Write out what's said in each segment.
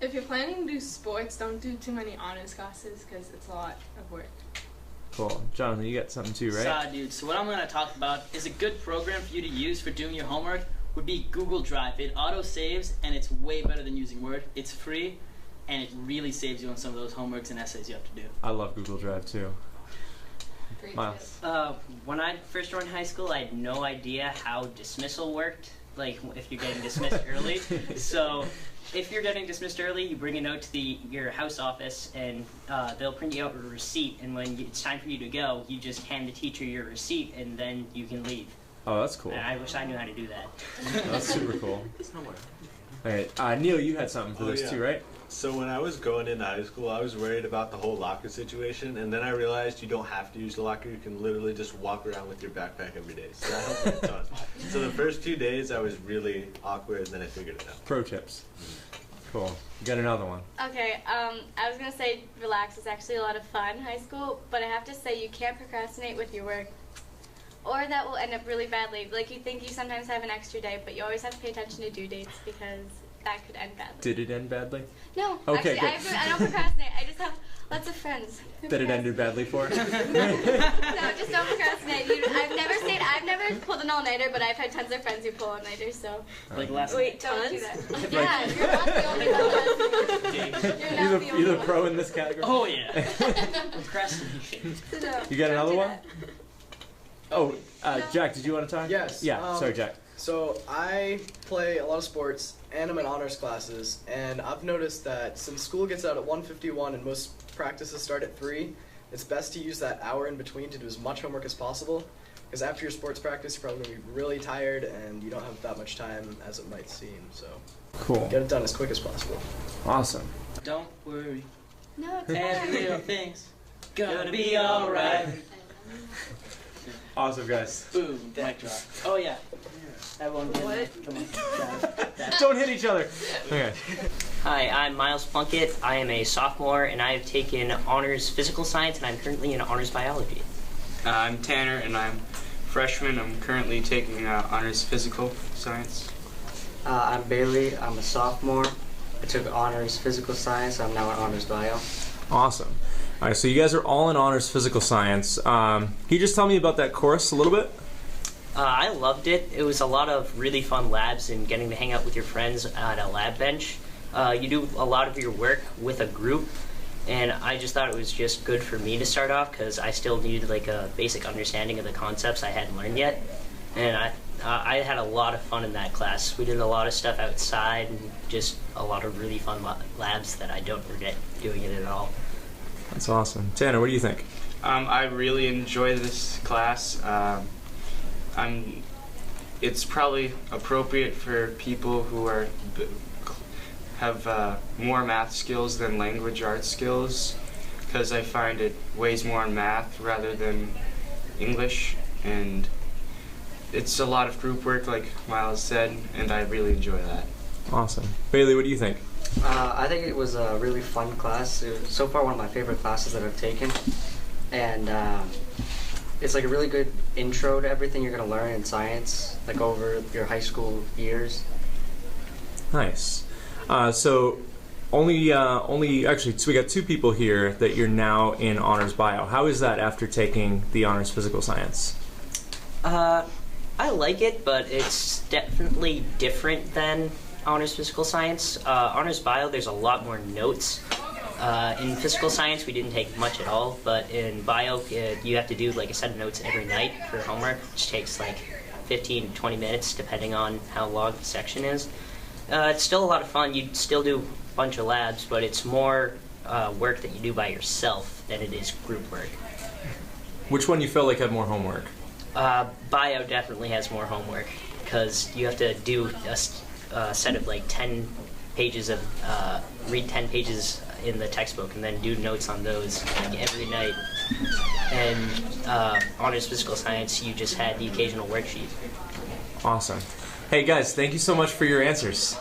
If you're planning to do sports, don't do too many honors classes because it's a lot of work. Cool. Jonathan, you got something too, right? Dude. So what I'm going to talk about is a good program for you to use for doing your homework would be Google Drive. It auto-saves, and it's way better than using Word. It's free, and it really saves you on some of those homeworks and essays you have to do. I love Google Drive too. Miles. When I first joined high school, I had no idea how dismissal worked, like if you're getting dismissed early. So if you're getting dismissed early, you bring a note to your house office, and they'll print you out a receipt, and when it's time for you to go, you just hand the teacher your receipt, and then you can leave. Oh, that's cool. And I wish I knew how to do that. That's super cool. All right, Neil, you had something for this too, right? So when I was going into high school, I was worried about the whole locker situation, and then I realized you don't have to use the locker. You can literally just walk around with your backpack every day. So that helped me a ton. So the first 2 days I was really awkward, and then I figured it out. Pro tips. Cool. You got another one. Okay, I was going to say relax. It's actually a lot of fun, high school, but I have to say you can't procrastinate with your work, or that will end up really badly. Like, you think you sometimes have an extra day, but you always have to pay attention to due dates because that could end badly. Did it end badly? No, okay, actually, I don't procrastinate. I just have lots of friends. That it ended badly for? No, just don't procrastinate. I've never pulled an all-nighter, but I've had tons of friends who pull all-nighters, so. Like last Wait, don't do that. Yeah, you're not the only one. You're not the only You're the one. pro in this category? Oh, yeah. Procrastination. So no, You got another don't do one? that. Oh, Jack, did you want to talk? Yes. Yeah, sorry, Jack. So I play a lot of sports, and I'm in honors classes, and I've noticed that since school gets out at 1:51 and most practices start at 3, it's best to use that hour in between to do as much homework as possible, because after your sports practice, you're probably going to be really tired, and you don't have that much time as it might seem, so Cool. get it done as quick as possible. Awesome. Don't worry. No, it's Every fine. little thing's gonna be alright. Awesome, guys. Boom, mic drop. Oh, yeah. Everyone get it. Come on. Don't hit each other. Okay. Hi, I'm Miles Plunkett. I am a sophomore, and I have taken honors physical science, and I'm currently in honors biology. I'm Tanner, and I'm freshman. I'm currently taking honors physical science. I'm Bailey. I'm a sophomore. I took honors physical science. I'm now in honors bio. Awesome. All right, so you guys are all in honors physical science. Can you just tell me about that course a little bit? I loved it. It was a lot of really fun labs and getting to hang out with your friends at a lab bench. You do a lot of your work with a group, and I just thought it was just good for me to start off because I still needed like a basic understanding of the concepts I hadn't learned yet. And I had a lot of fun in that class. We did a lot of stuff outside and just a lot of really fun labs that I don't regret doing it at all. That's awesome. Tanner, what do you think? I really enjoy this class. It's probably appropriate for people who have more math skills than language arts skills, because I find it weighs more on math rather than English, and it's a lot of group work like Miles said, and I really enjoy that. Awesome. Bailey, what do you think? I think it was a really fun class. It was so far one of my favorite classes that I've taken, and it's like a really good intro to everything you're going to learn in science, like over your high school years. Nice. So actually, so we got 2 people here that you're now in honors bio. How is that after taking the honors physical science? I like it, but it's definitely different than honors physical science. Honors bio, there's a lot more notes. In physical science, we didn't take much at all, but in bio, you have to do like a set of notes every night for homework, which takes like 15 to 20 minutes, depending on how long the section is. It's still a lot of fun. You still do a bunch of labs, but it's more work that you do by yourself than it is group work. Which one you felt like had more homework? Bio definitely has more homework, because you have to do a set of like 10 pages of read 10 pages in the textbook and then do notes on those like every night. And honors physical science, you just had the occasional worksheet. Awesome. Hey guys, thank you so much for your answers.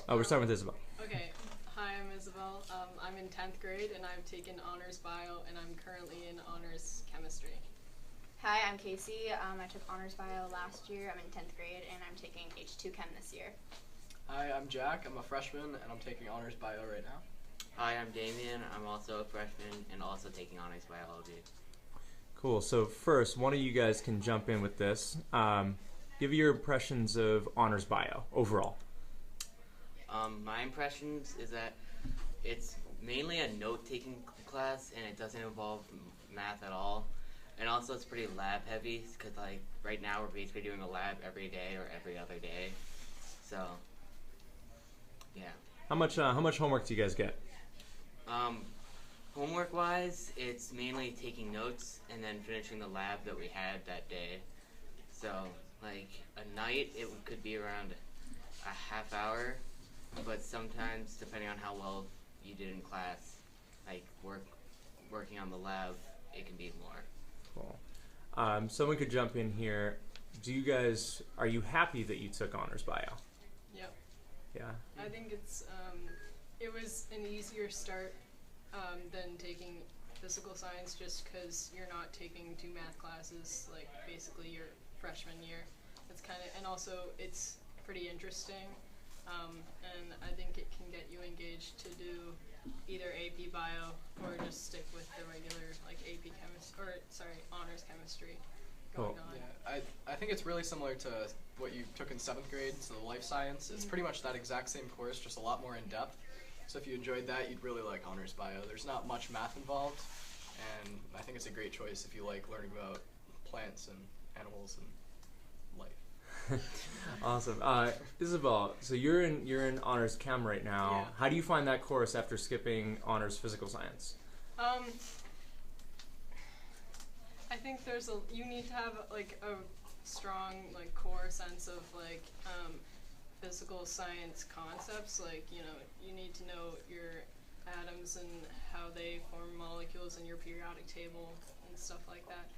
Oh, we're starting with Isabelle. Okay. Hi, I'm Isabelle. I'm in 10th grade, and I've taken honors bio, and I'm currently in honors chemistry. Hi, I'm Casey. I took honors bio last year. I'm in 10th grade, and I'm taking H2 Chem this year. Hi, I'm Jack. I'm a freshman, and I'm taking honors bio right now. Hi, I'm Damien. I'm also a freshman and also taking honors biology. Cool. So first, one of you guys can jump in with this. Give your impressions of honors bio overall. My impressions is that it's mainly a note-taking class and it doesn't involve math at all. And also it's pretty lab heavy because like right now we're basically doing a lab every day or every other day. So yeah. How much homework do you guys get? Homework-wise, it's mainly taking notes and then finishing the lab that we had that day. So like a night it could be around a half hour. But sometimes, depending on how well you did in class, like working on the lab, it can be more. Cool. Someone could jump in here. Are you happy that you took honors bio? Yep. Yeah. I think it was an easier start than taking physical science just because you're not taking 2 math classes, like basically your freshman year. And also it's pretty interesting. And I think it can get you engaged to do either AP Bio or just stick with the regular like AP Chemistry, honors chemistry going on. Yeah, I think it's really similar to what you took in 7th grade, so the life science. It's pretty much that exact same course, just a lot more in depth. So if you enjoyed that, you'd really like honors bio. There's not much math involved, and I think it's a great choice if you like learning about plants and animals and life. Awesome. Isabelle, so you're in honors chem right now. Yeah. How do you find that course after skipping honors physical science? I think you need to have like a strong like core sense of like physical science concepts. Like you need to know your atoms and how they form molecules in your periodic table and stuff like that.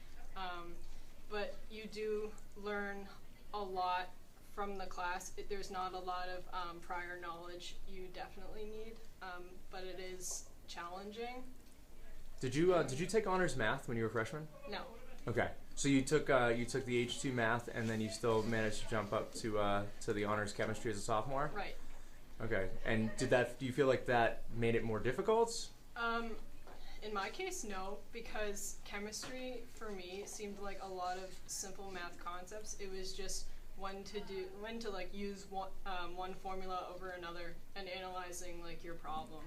But you do learn a lot from the class. There's not a lot of prior knowledge you definitely need, but it is challenging. Did you take honors math when you were a freshman? No. Okay, so you took the H2 math and then you still managed to jump up to the honors chemistry as a sophomore? Right. Okay, and do you feel like that made it more difficult? In my case, no, because chemistry for me seemed like a lot of simple math concepts. It was just when to like use one formula over another and analyzing like your problem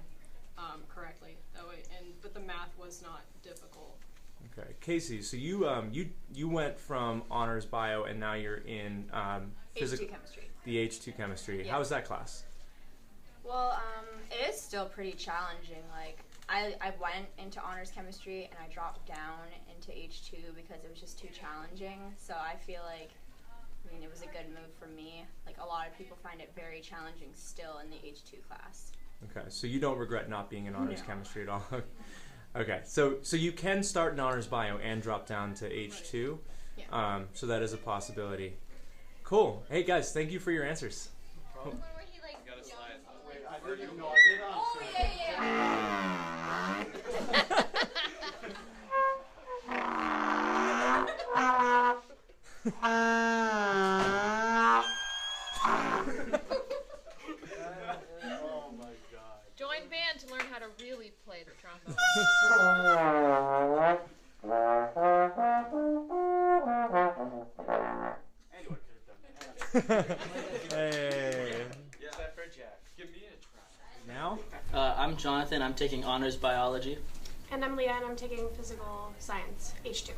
correctly that way. But the math was not difficult. Okay, Casey. So you went from honors bio and now you're in H2 chemistry. The H2 chemistry. Yeah. How was that class? Well, it is still pretty challenging. Like I went into honors chemistry and I dropped down into H2 because it was just too challenging. So I feel like, it was a good move for me. Like a lot of people find it very challenging still in the H2 class. Okay, so you don't regret not being in honors No. chemistry at all. Okay, so you can start in honors bio and drop down to H2. Yeah. So that is a possibility. Cool. Hey guys, thank you for your answers. Cool. I didn't even know I did Oh, yeah. Oh my god. Join band to learn how to really play the trombone. Anyone could have done that. Hey. Yeah. Except for Jack. Give me a try. Now? I'm Johnathan. I'm taking honors biology. And I'm Leah, and I'm taking physical science, H2.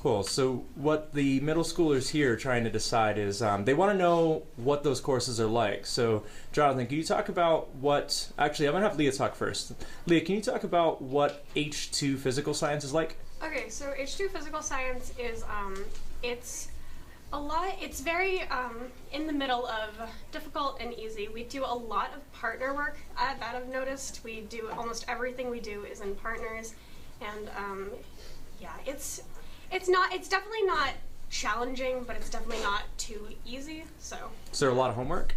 Cool. So what the middle schoolers here are trying to decide is they want to know what those courses are like. So Johnathan, can you talk about what... Actually, I'm going to have Leah talk first. Leah, can you talk about what H2 physical science is like? Okay, so H2 physical science is, it's very in the middle of difficult and easy. We do a lot of partner work that I've noticed. We do almost everything we do is in partners, and yeah, it's definitely not challenging, but it's definitely not too easy. So. Is there a lot of homework?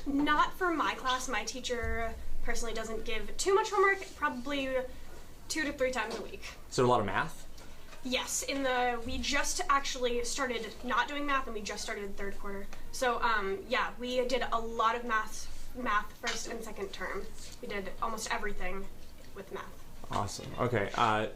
Not for my class. My teacher personally doesn't give too much homework. Probably 2 to 3 times a week. Is there a lot of math? Yes, we just actually started not doing math, and we just started in 3rd quarter. So yeah, we did a lot of math first and second term. We did almost everything with math. Awesome. Okay,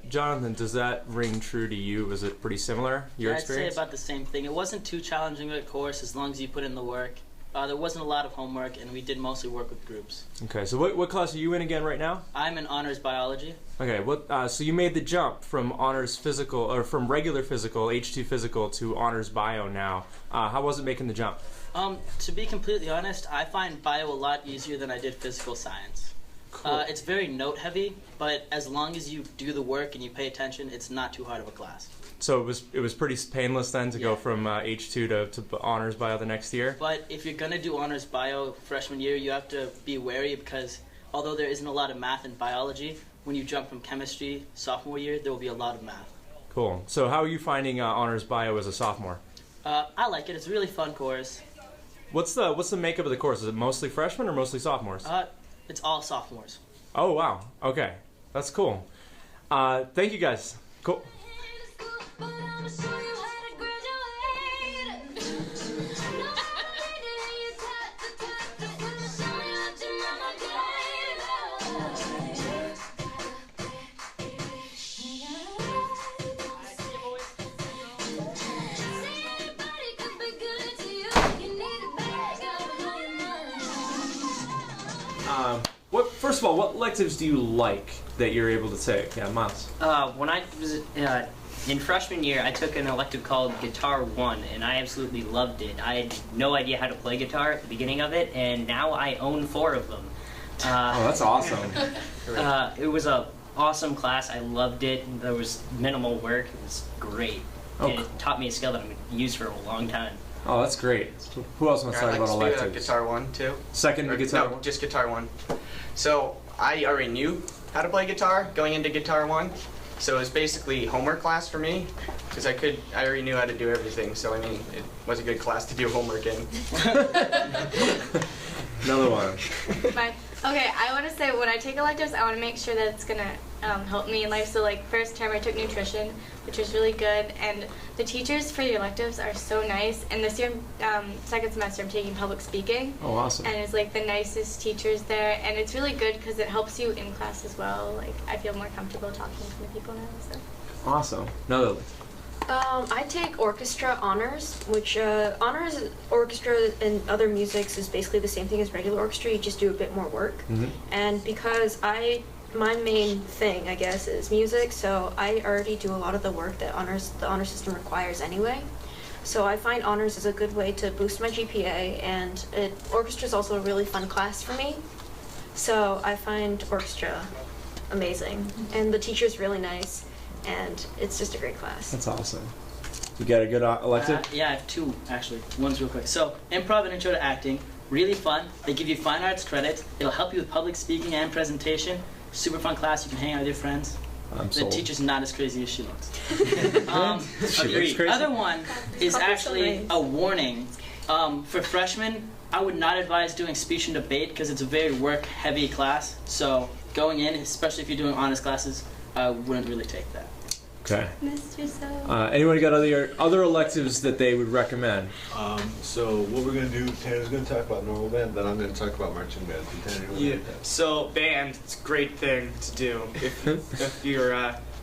Johnathan, does that ring true to you? Was it pretty similar, your experience? I'd say about the same thing. It wasn't too challenging of a course as long as you put in the work. There wasn't a lot of homework, and we did mostly work with groups. Okay, so what class are you in again right now? I'm in honors biology. Okay, so you made the jump from honors physical, or from regular physical, H2 physical, to honors bio now. How was it making the jump? To be completely honest, I find bio a lot easier than I did physical science. Cool. It's very note heavy, but as long as you do the work and you pay attention, it's not too hard of a class. So it was pretty painless then to go from H2 to honors bio the next year? But if you're going to do honors bio freshman year, you have to be wary because although there isn't a lot of math in biology, when you jump from chemistry sophomore year, there will be a lot of math. Cool. So how are you finding honors bio as a sophomore? I like it. It's a really fun course. What's the makeup of the course? Is it mostly freshmen or mostly sophomores? It's all sophomores. Oh, wow. Okay. That's cool. Thank you, guys. Cool. First of all, what electives do you like that you're able to take? Yeah, Miles. When I was in freshman year, I took an elective called Guitar 1, and I absolutely loved it. I had no idea how to play guitar at the beginning of it, and now I own 4 of them. Oh, that's awesome. It was an awesome class. I loved it. There was minimal work. It was great. Oh, It taught me a skill that I'm going to use for a long time. Oh, that's great. Who else wants to talk about electives? Guitar 1 too. Second guitar? No, just Guitar 1. So I already knew how to play guitar going into Guitar 1. So it was basically homework class for me because I already knew how to do everything. So I mean, it was a good class to do homework in. Another one. Bye. Okay, I want to say when I take electives, I want to make sure that it's going to help me in life. So like first term I took nutrition, which was really good, and the teachers for the electives are so nice. And this year, second semester, I'm taking public speaking. Oh, awesome. And it's like the nicest teachers there, and it's really good because it helps you in class as well. Like I feel more comfortable talking to the people now. So. Awesome. Another. I take orchestra honors, which honors orchestra and other musics is basically the same thing as regular orchestra. You just do a bit more work. Mm-hmm. And because my main thing, I guess, is music, so I already do a lot of the work that the honor system requires anyway. So I find honors is a good way to boost my GPA, and orchestra is also a really fun class for me. So I find orchestra amazing, and the teacher's really nice. And it's just a great class. That's awesome. You got a good elective? Yeah, I have 2 actually. One's real quick. So, improv and intro to acting, really fun. They give you fine arts credit. It'll help you with public speaking and presentation. Super fun class. You can hang out with your friends. I'm the sold. teacher's not as crazy as she looks. She looks crazy. Other one is actually a warning. For freshmen, I would not advise doing speech and debate because it's a very work-heavy class. So, going in, especially if you're doing honors classes, I wouldn't really take that. Okay. Missed yourself. Anyone got other electives that they would recommend? So what we're gonna do, Tanner's gonna talk about normal band, then I'm gonna talk about marching band. Tanner, you wanna take that? So band, it's a great thing to do. If you're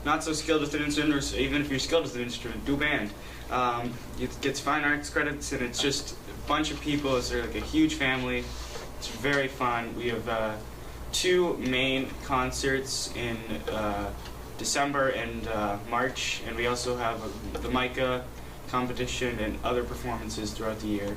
not so skilled with an instrument, or even if you're skilled with an instrument, do band. It gets fine arts credits, and it's just a bunch of people. It's like a huge family. It's very fun. We have 2 main concerts in December and March, and we also have the MICA competition and other performances throughout the year.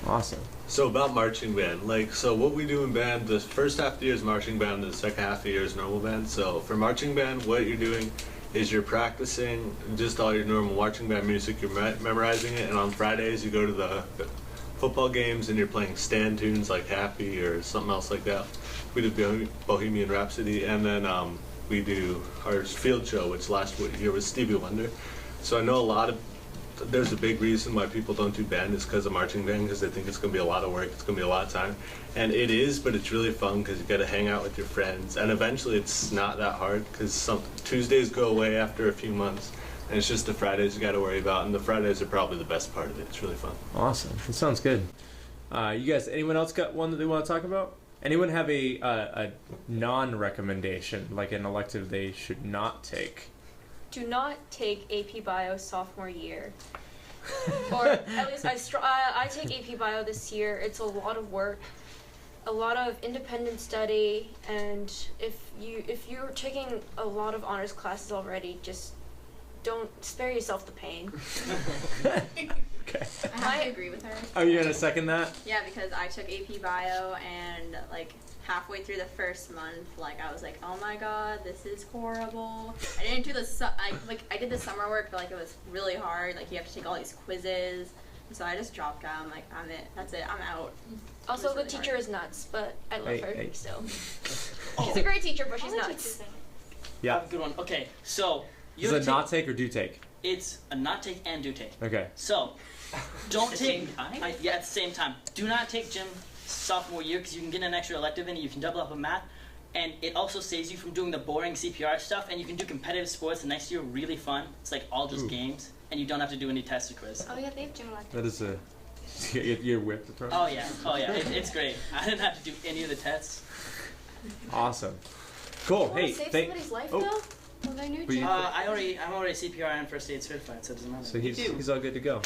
Awesome. So about marching band, so what we do in band, the first half of the year is marching band, the second half of the year is normal band. So for marching band, what you're doing is you're practicing just all your normal marching band music, you're memorizing it, and on Fridays you go to the football games and you're playing stand tunes like Happy or something else like that. We do Bohemian Rhapsody, and then we do our field show, which last year was Stevie Wonder. So I know there's a big reason why people don't do band is because of marching band, because they think it's going to be a lot of work, it's going to be a lot of time. And it is, but it's really fun because you got to hang out with your friends. And eventually it's not that hard because Tuesdays go away after a few months. And it's just the Fridays you got to worry about. And the Fridays are probably the best part of it. It's really fun. Awesome. That sounds good. You guys, anyone else got one that they want to talk about? Anyone have a non-recommendation, like an elective they should not take? Do not take AP Bio sophomore year. Or at least I take AP Bio this year. It's a lot of work, a lot of independent study, and if you're taking a lot of honors classes already, just don't spare yourself the pain. Okay. I have to agree with her. Are you gonna second that? Yeah, because I took AP Bio and halfway through the first month, I was like, oh my god, this is horrible. I didn't do I did the summer work, but it was really hard. You have to take all these quizzes. And so I just dropped out. I'm it. That's it. I'm out. Also, the teacher is nuts, but I love her still. Oh. She's a great teacher, but she's nuts. Yeah. Good one. Okay, so Is it not take or do take? It's a not take and do take. Okay. So, don't At the take. same time? Yeah, at the same time. Do not take gym sophomore year because you can get an extra elective in it. You can double up on math, and it also saves you from doing the boring CPR stuff. And you can do competitive sports the next year. Really fun. It's all just games, and you don't have to do any test or quiz. Oh yeah, they have gym electives. That is a your whip to throw. Oh yeah, it's great. I didn't have to do any of the tests. Awesome. Cool. You Hey, save thank. somebody's life Oh. though? Well, they're new But you- gym. I'm already CPR and first aid certified, so it doesn't matter. So he's all good to go.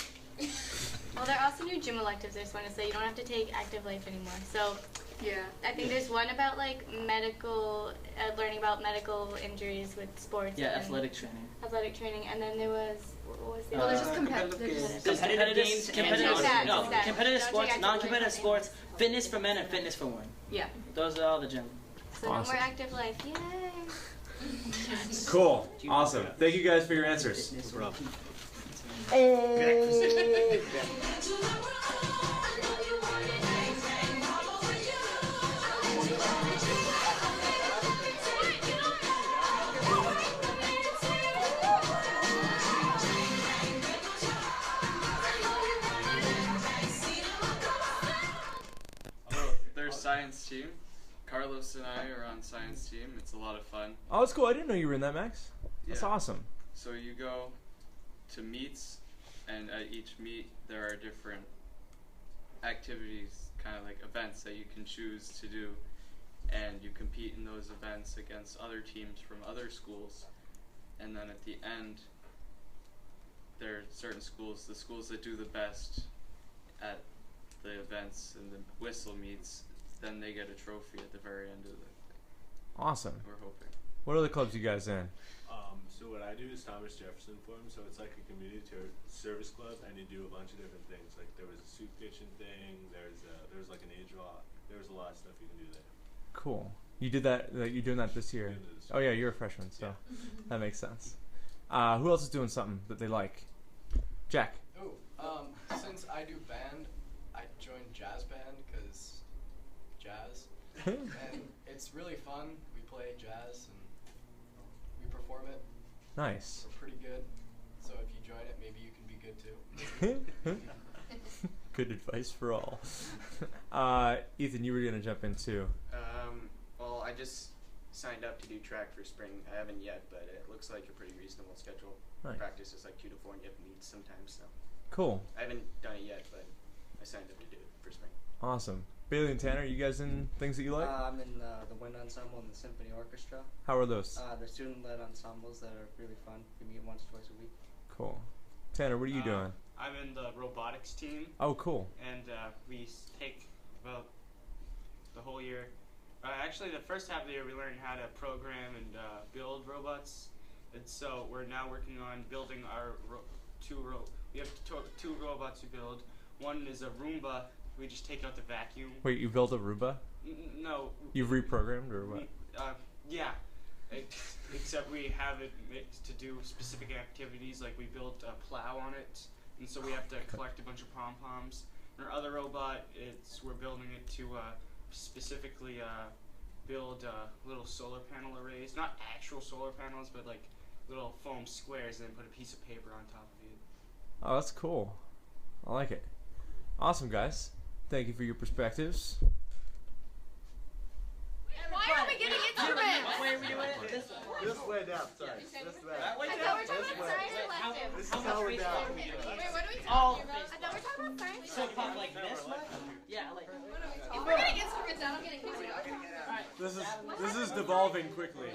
Well, there are also new gym electives. I just want to say you don't have to take active life anymore. So, Yeah. I think there's one about medical, learning about medical injuries with sports. Yeah, and athletic training. Athletic training, and then there was what was the Well, other? there's just competitive games. Competitive games, competitive, Exact, no, exact. competitive Don't sports, take active non-competitive life. sports, fitness for men and fitness for women. Yeah. Those are all the gym. So no Awesome. more active life. Yay! Cool. Awesome. Thank you guys for your answers. No problem. Their science team. Carlos and I are on science team. It's a lot of fun. Oh, that's cool. I didn't know you were in that, Max. That's Yeah. awesome. So you go to meets, and at each meet there are different activities, kind of like events that you can choose to do, and you compete in those events against other teams from other schools, and then at the end there are certain schools, the schools that do the best at the events and the whistle meets, then they get a trophy at the very end of the thing. Awesome. We're hoping. What other clubs you guys in? So what I do is Thomas Jefferson Forum, so it's like a community service club, and you do a bunch of different things. Like there was a soup kitchen thing, there was like an age walk, there was a lot of stuff you can do there. Cool. You did that. You're doing that this year. Doing it this Oh yeah, you're a freshman, so that makes sense. Who else is doing something that they like? Jack. Oh, since I do band, I joined jazz band because jazz, and it's really fun. We play jazz and we perform it. Nice. We're pretty good, so if you join it, maybe you can be good too. Good advice for all. Ethan, you were gonna jump in too. Well, I just signed up to do track for spring. I haven't yet, but it looks like a pretty reasonable schedule. Nice. Practice is like 2 to 4 and you have meets sometimes, so. Cool. I haven't done it yet, but I signed up to do it for spring. Awesome. Bailey and Tanner, you guys in things that you like? I'm in the wind ensemble and the symphony orchestra. How are those? They're student-led ensembles that are really fun. We meet once, twice a week. Cool. Tanner, what are you doing? I'm in the robotics team. Oh, cool. And we take about the whole year Actually, the first half of the year we learned how to program and build robots, and so we're now working on building our we have two robots to build. One is a Roomba. We just take out the vacuum. Wait, you built a Roomba? No. You've reprogrammed or what? Yeah. Except we have it to do specific activities, like we built a plow on it, and so we have to collect a bunch of pom-poms. And our other robot, we're building it to specifically build little solar panel arrays. Not actual solar panels, but like little foam squares, and then put a piece of paper on top of it. Oh, that's cool. I like it. Awesome, guys. Thank you for your perspectives. Why are we getting instruments? Why are we doing it? This way down, sorry. This way. I thought we were talking about science electives. This is how we're down. Wait, what are we talking about? I thought we were talking about science So electives. like this much? Yeah, like. If we're getting instruments, I don't get instruments. This is devolving quickly.